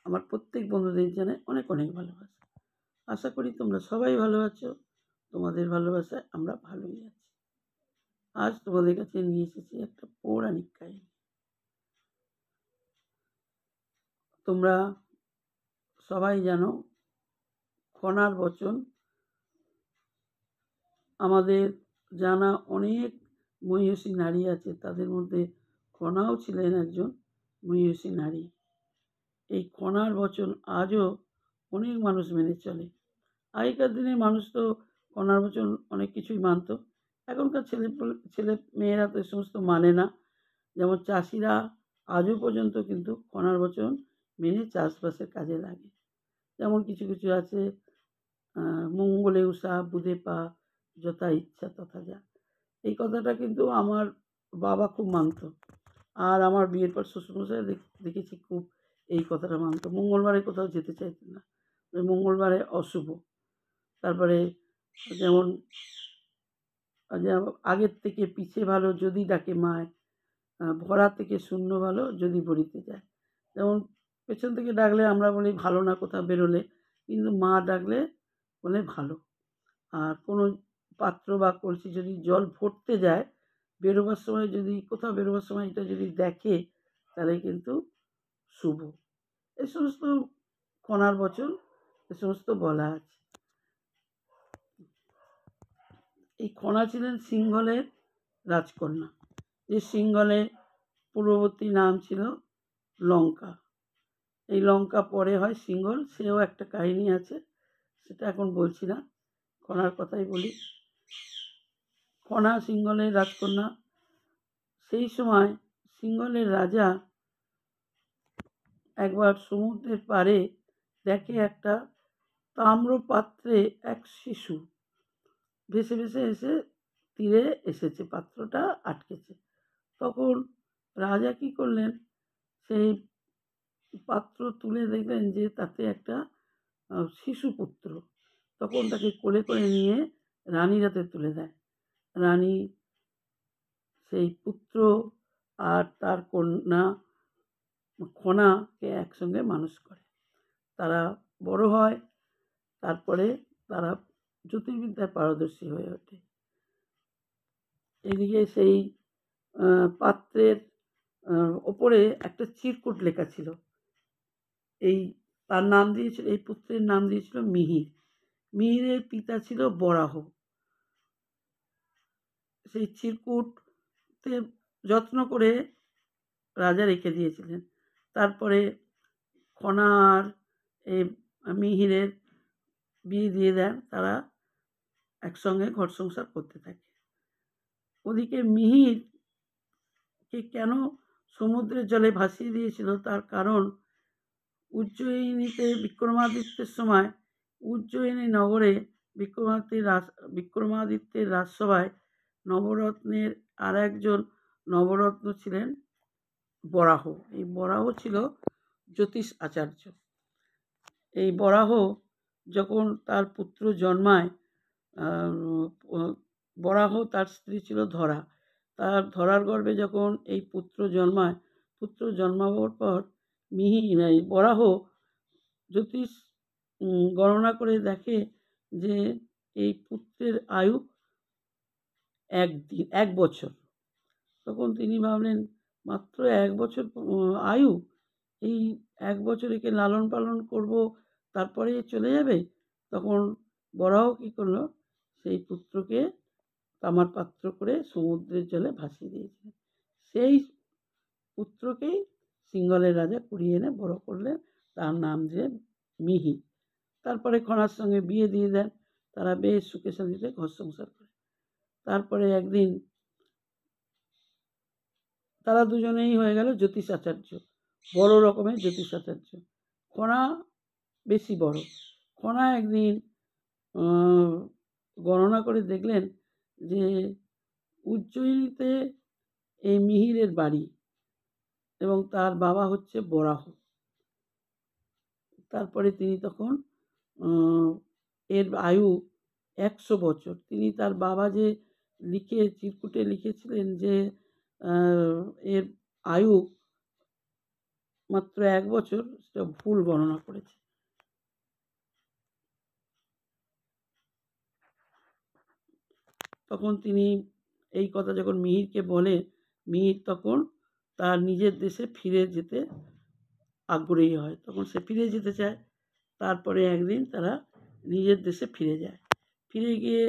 আমার প্রত্যেক বন্ধুদের জানাই অনেক অনেক ভালোবাসা। আশা করি তোমরা সবাই ভালো আছো। তোমাদের ভালোবাসায় আমরা ভালোই আছি। আজ তোমাদের কাছে নিয়ে এসেছি একটা পৌরাণিক কাহিনী। তোমরা সবাই জানো খনার বচন। আমাদের জানা অনেক মহিষী নারী আছে, তাদের মধ্যে খনাও ছিলেন একজন মহিষী নারী। এই খনার বচন আজও অনেক মানুষ মেনে চলে। আগেকার দিনে মানুষ তো খনার বচন অনেক কিছুই মানত। এখনকার ছেলে মেয়েরা তো এ সমস্ত মানে না। যেমন চাষিরা আজও পর্যন্ত কিন্তু খনার বচন মেনে চাষবাসের কাজে লাগে। যেমন কিছু কিছু আছে, মঙ্গলে উষা বুধে পা, যথা ইচ্ছা তথা যা। এই কথাটা কিন্তু আমার বাবা খুব মানত। আর আমার বিয়ের পর শ্বশুরমশাই দেখেছি খুব এই কথাটা মানত। মঙ্গলবারে কোথাও যেতে চাইতেন না, মঙ্গলবারে অশুভ। তারপরে যেমন আগের থেকে পিছে ভালো যদি ডাকে মায়, ভরা থেকে শূন্য ভালো যদি বলিতে যায়। যেমন পেছন থেকে ডাকলে আমরা বলি ভালো না কোথাও বেরোলে, কিন্তু মা ডাকলে বলে ভালো। আর কোনো পাত্র বা কলসি যদি জল ভরতে যায়, বেরোবার সময় যদি কোথাও বেরোবার সময় এটা যদি দেখে, তাহলে কিন্তু শুভ। এই সমস্ত খনার বচন এ সমস্ত বলা আছে। এই খনা ছিলেন সিংহলের রাজকন্যা। যে সিংহলের পূর্ববর্তী নাম ছিল লঙ্কা। এই লঙ্কা পরে হয় সিংহল, সেও একটা কাহিনী আছে, সেটা এখন বলছি না, খনার কথাই বলি। খনা সিংহলের রাজকন্যা। সেই সময় সিংহলের রাজা একবার সমুদ্রের পাড়ে দেখে একটা তাম্র পাত্রে এক শিশু ভেসে ভেসে এসে তীরে এসেছে, পাত্রটা আটকেছে। তখন রাজা কি করলেন, সেই পাত্র তুলে দেখলেন যে তাতে একটা শিশুপুত্র। তখন তাকে কোলে করে নিয়ে রানীর হাতে তুলে দেয়। রানী সেই পুত্র আর তার কন্যা খনাকে একসঙ্গে মানুষ করে। তারা বড় হয়, তারপরে তারা জ্যোতির্বিদ্যায় পারদর্শী হয়ে ওঠে। এদিকে সেই পাত্রের ওপরে একটা চিরকুট লেখা ছিল। এই তার নাম দিয়েছিল, এই পুত্রের নাম দিয়েছিল মিহির। মিহিরের পিতা ছিল বরাহ। সেই চিরকুটতে যত্ন করে রাজা রেখে দিয়েছিলেন। তারপরে খনা আর এই মিহিরের বিয়ে দিয়ে দেন। তারা একসঙ্গে ঘর সংসার করতে থাকে। ওদিকে মিহিরকে কেন সমুদ্রের জলে ভাসিয়ে দিয়েছিল, তার কারণ উজ্জয়িনীতে বিক্রমাদিত্যের সময় উজ্জয়িনী নগরে বিক্রমাদিত্যের রাজসভায় নবরত্নের আর একজন নবরত্ন ছিলেন বরাহ। এই বরাহ ছিল জ্যোতিষ আচার্য। এই বরাহ যখন তার পুত্র জন্মায়, বরাহ তার স্ত্রী ছিল ধরা। তার ধরার গর্ভে যখন এই পুত্র জন্মায়, পুত্র জন্মাবার পর বরাহ জ্যোতিষ গণনা করে দেখে যে এই পুত্রের আয়ু 1 বছর। তখন তিনি ভাবলেন মাত্র 1 বছর আয়ু, এই 1 বছর একে লালন পালন করব, তারপরে চলে যাবে। তখন বরাহ কী করলো, সেই পুত্রকে তামার পাত্র করে সমুদ্রের জলে ভাসিয়ে দিয়েছিলেন। সেই পুত্রকেই সিংহলের রাজা কুড়িয়ে এনে বড় করলেন, তার নাম দিলেন মিহির। তারপরে খনার সঙ্গে বিয়ে দিয়ে দেন। তারা বেশ সুখে শান্তিতে ঘর সংসার করে। তারপরে একদিন তারা দুজনেই হয়ে গেল জ্যোতিষ আচার্য, বড় রকমের জ্যোতিষ আচার্য। খনা বেশি বড়। খনা একদিন গণনা করে দেখলেন যে উজ্জয়িনীতে এই মিহিরের বাড়ি এবং তার বাবা হচ্ছে বরাহ। তারপরে তিনি তখন এর আয়ু 100 বছর। তিনি তার বাবা যে চিরকুটে লিখেছিলেন যে এর আয়ু মাত্র 1 বছর, সেটা ভুল গণনা করেছে। তখন তিনি এই কথা যখন মিহিরকে বলেন, মিহির তখন তার নিজের দেশে ফিরে যেতে আগ্রহী হয়। তখন সে ফিরে যেতে চায়। তারপরে একদিন তারা নিজের দেশে ফিরে যায়। ফিরে গিয়ে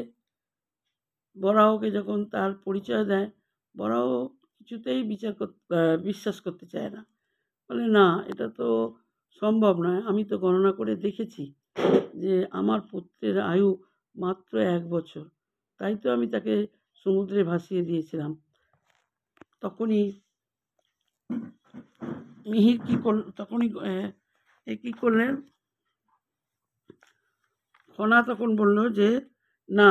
বরাহকে যখন তার পরিচয় দেয়, বরাহ কিছুতেই বিশ্বাস করতে চায় না। বলে, না, এটা তো সম্ভব নয়। আমি তো গণনা করে দেখেছি যে আমার পুত্রের আয়ু মাত্র 1 বছর। তাই তো আমি তাকে সমুদ্রে ভাসিয়ে দিয়েছিলাম। তখনই মিহির কী করলেন, খনা তখন বলল যে, না,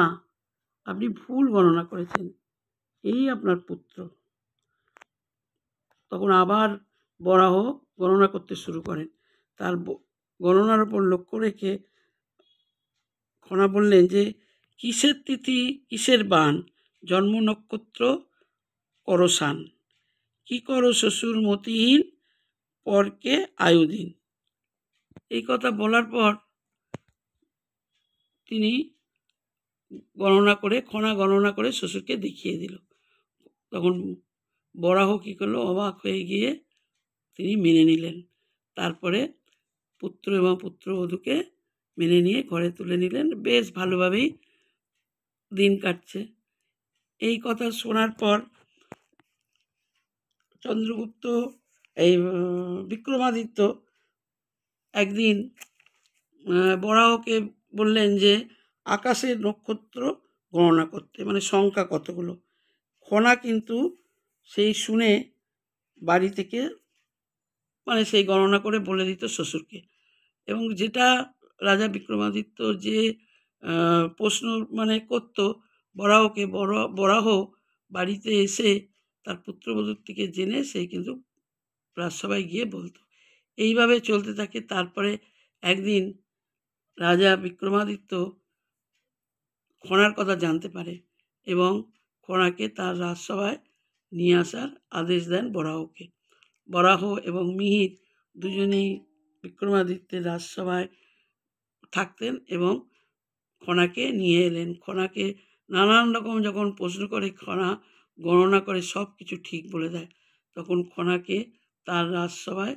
আপনি ভুল গণনা করেছেন, এই আপনার পুত্র। তখন আবার বরাহ গণনা করতে শুরু করেন। তার গণনার উপর লক্ষ্য রেখে খনা বললেন যে, কিসের তিথি, কিসের বান, জন্ম নক্ষত্র করসান, কি করো শ্বশুর মতিহীন, পরকে আয়ুদিন। এই কথা বলার পর তিনি খনা গণনা করে শ্বশুরকে দেখিয়ে দিল। তখন বরাহ কী করলো, অবাক হয়ে গিয়ে তিনি মেনে নিলেন। তারপরে পুত্র এবং পুত্রবধূকে মেনে নিয়ে ঘরে তুলে নিলেন। বেশ ভালোভাবেই দিন কাটছে। এই কথা শোনার পর চন্দ্রগুপ্ত বিক্রমাদিত্য একদিন বরাহকে বললেন যে আকাশের নক্ষত্র গণনা করতে, মানে সংখ্যা কতগুলো। খনা কিন্তু সেই শুনে বাড়ি থেকে মানে সেই গণনা করে বলে দিত শ্বশুরকে। এবং যেটা রাজা বিক্রমাদিত্য যে প্রশ্ন মানে করত বরাহকে, বরাহ বাড়িতে এসে তার পুত্রবধূর থেকে জেনে সে কিন্তু রাজসভায় গিয়ে বলতো। এইভাবে চলতে থাকে। তারপরে একদিন রাজা বিক্রমাদিত্য খনার কথা জানতে পারে এবং খনাকে তার রাজসভায় নিয়ে আসার আদেশ দেন বরাহকে। বরাহ এবং মিহির দুজনেই বিক্রমাদিত্যের রাজসভায় থাকতেন এবং খনাকে নিয়ে এলেন। খনাকে নানান রকম যখন প্রশ্ন করে, খনা গণনা করে সব কিছু ঠিক বলে দেয়। তখন খনাকে তার রাজসভায়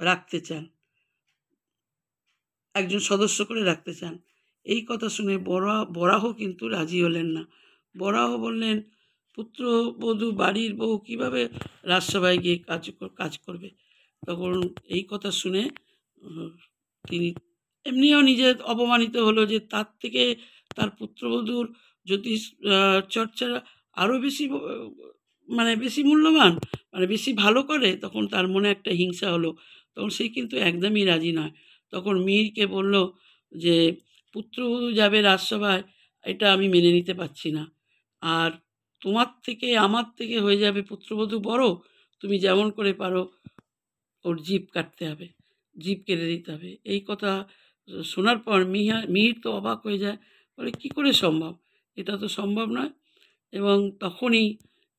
রাখতে চান, একজন সদস্য করে রাখতে চান। এই কথা শুনে বরাহ কিন্তু রাজি হলেন না। বরাহ বললেন, পুত্রবধূ বাড়ির বউ কীভাবে রাজসভায় গিয়ে কাজ করবে। তখন এই কথা শুনে তিনি এমনিও নিজে অপমানিত হলো যে তার থেকে তার পুত্রবধূর জ্যোতিষ চর্চা আরও বেশি মানে বেশি মূল্যবান, মানে বেশি ভালো করে। তখন তার মনে একটা হিংসা হলো। তখন সে কিন্তু একদমই রাজি নয়। তখন মিহিরকে বলল যে পুত্রবধূ যাবে রাজসভায়, এটা আমি মেনে নিতে পারছি না। আর তোমার থেকে আমার থেকে হয়ে যাবে পুত্রবধূ বড়, তুমি যেমন করে পারো ওর জিভ কাটতে হবে, জিভ কেটে দিতে হবে। এই কথা শোনার পর মিহির তো অবাক হয়ে যায়, বলে, কী করে সম্ভব, এটা তো সম্ভব নয়। এবং তখনই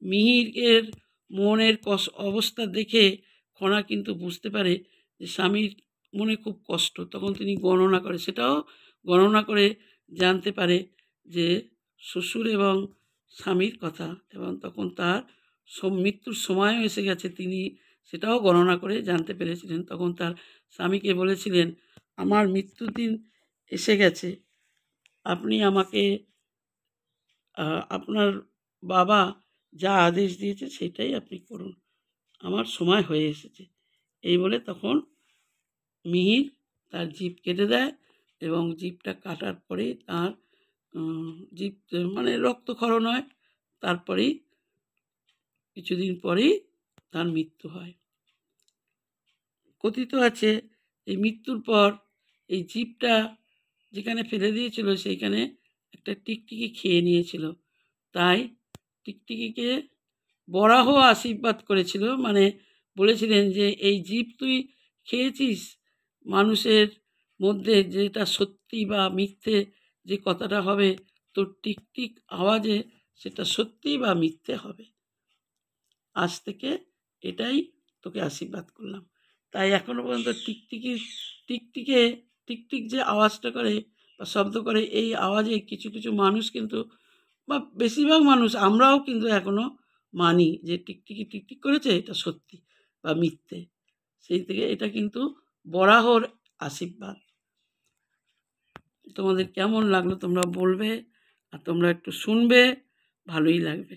মিহিরের মনের অবস্থা দেখে খনা কিন্তু বুঝতে পারে যে স্বামীর মনে খুব কষ্ট। তখন তিনি গণনা করে, সেটাও গণনা করে জানতে পারে যে শ্বশুর এবং স্বামীর কথা, এবং তখন তার মৃত্যুর সময়ও এসে গেছে, তিনি সেটাও গণনা করে জানতে পেরেছিলেন। তখন তার স্বামীকে বলেছিলেন, আমার মৃত্যুর দিন এসে গেছে, আপনি আমাকে আপনার বাবা যা আদেশ দিয়েছে সেটাই আপনি করুন, আমার সময় হয়ে এসেছে। এই বলে তখন মিহির তার জিভ কেটে দেয় এবং জিভটা কাটার পরেই তার জিভ মানে রক্তক্ষরণ হয়। তারপরেই কিছুদিন পরেই তার মৃত্যু হয়। কথিত আছে এই মৃত্যুর পর এই জিভটা যেখানে ফেলে দিয়েছিল সেইখানে একটা টিকটিকি খেয়ে নিয়েছিল। তাই টিকটিকিকে বরাহ আশীর্বাদ করেছিল, মানে বলেছিলেন যে এই জীব তুই খেয়েছিস, মানুষের মধ্যে যেটা সত্যি বা মিথ্যে যে কথাটা হবে, তোর টিকটিক আওয়াজে সেটা সত্যি বা মিথ্যে হবে। আজ থেকে এটাই তোকে আশীর্বাদ করলাম। তাই এখনো পর্যন্ত টিকটিকে টিকটিক যে আওয়াজটা করে বা শব্দ করে, এই আওয়াজে কিছু কিছু মানুষ কিন্তু, বা বেশিরভাগ মানুষ, আমরাও কিন্তু এখনো মানি যে টিকটিকি টিকটিক করেছে, এটা সত্যি বা মিথ্যে। সেই থেকে এটা কিন্তু বরাহর আশীর্বাদ। তোমাদের কেমন লাগলো তোমরা বলবে, আর তোমরা একটু শুনবে, ভালোই লাগবে।